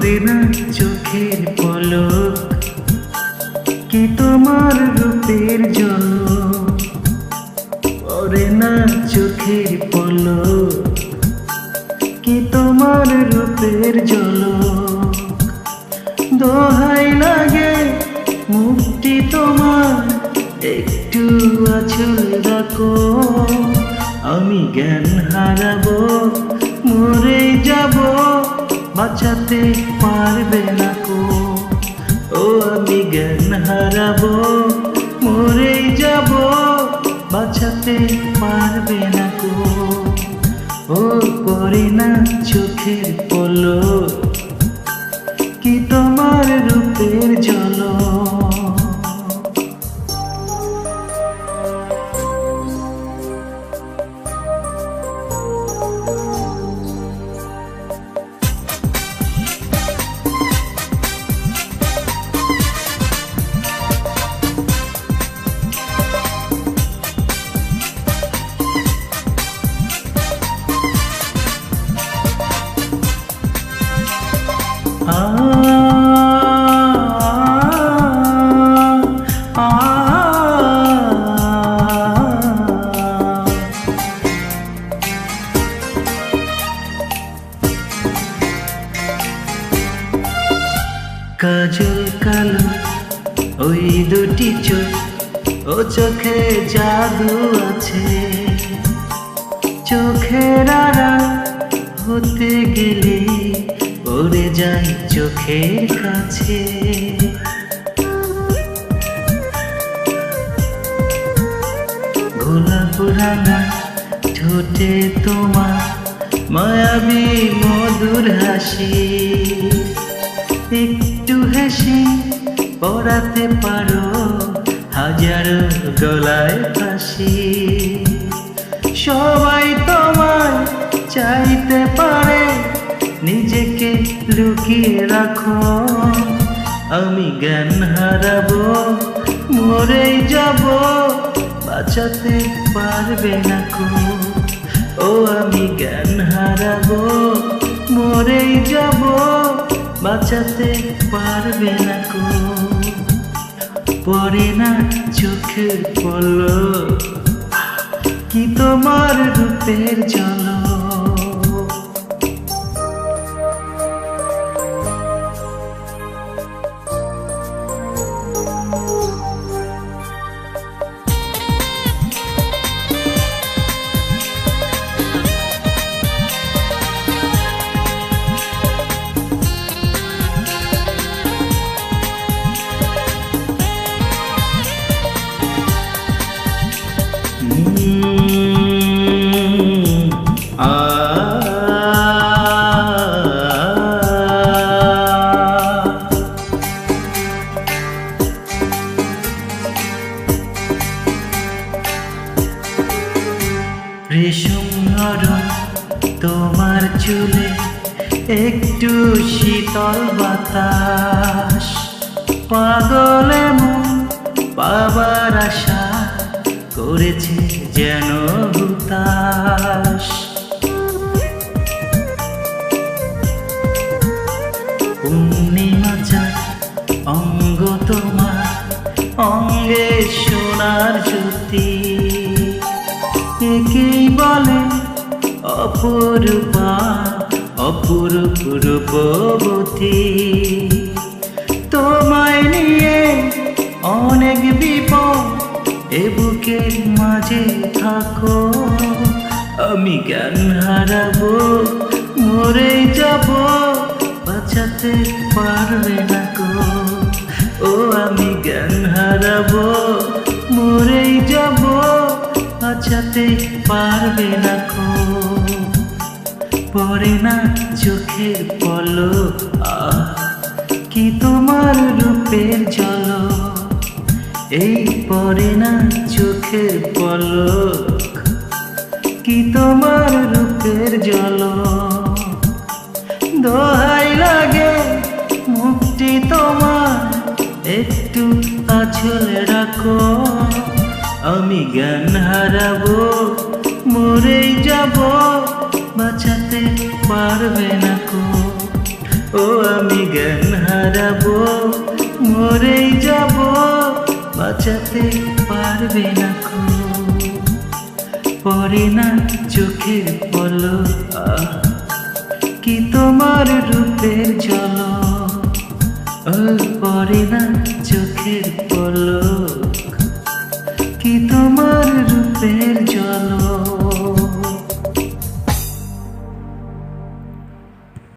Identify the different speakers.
Speaker 1: পড়ে না চোখের পলক, কি তোমার রূপের ঝলক। পড়ে না চোখের পলক, কি তোমার রূপের ঝলক। দোহাই লাগে মুক্তি তোমার, একটু আঁচল রাখো। আমি জ্ঞান হারাবো, মরে যাব, বাঁচাতে পারবে না কো। ও আমি জ্ঞান হারাবো, মরে যাব, বাঁচাতে পারবে না কো। ও পড়ে না চোখের পলক, কি তোমার রূপের ঝলক। কাজল কালো ওই দুটি চোখ, ও চোখে জাদু আছে। চোখের আড়াল হতে গেলে পড়ে যাই চোখের কাছে। গোলাপ রাঙা ঠোঁটে তোমার মায়াবী মধুর হাসি। একটু হেসে পড়াতে পারো হাজারো গলায় ফাঁসি। সবাই তোমায় চাইতে পারে, নিজেকে লুকিয়ে রাখো। আমি জ্ঞান হারাবো, মরে যাব, বাঁচাতে পারবে না কো। ও আমি জ্ঞান হারাবো, মরে যাব, বাঁচাতে পারবে না কো। পড়ে না চোখের পলক, কি তোমার রূপের ঝলক। রেশম নরম তোমার চুলে, একটু শীতল বাতাস। পাগল এমন পাবার আশা করেছে যেন হুতাশ। পূর্ণিমা চাঁদ অঙ্গ তোমার, অঙ্গে সোনার জ্যোতি। একেই বলে অপরূপা, অপরূপ রূপবতী। তোমায় নিয়ে অনেক বিপদ, এ বুকের মাঝে থাকো। আমি জ্ঞান হারাবো, মরে যাব, বাঁচাতে পারবে না কো। ও আমি জ্ঞান হারাবো, মরে যাব, বাঁচাতে পারবে না কো। পড়ে না চোখের পলক, কি তোমার রূপের ঝলক। এই পড়ে না চোখের পলক, কি তোমার রূপের ঝলক। দোহাই লাগে মুক্তি তোমার, একটু আঁচলে রাখো। আমি জ্ঞান হারাবো, মরে যাব, বাঁচাতে পারবে না কো। ও ও আমি জ্ঞান হারাবো, মরেই যাব, বাঁচাতে পারবে না কো। পড়ে না চোখের পলক, কি তোমার রূপের ঝলক। ও পড়ে না চোখের পলক, কি তোমার রূপের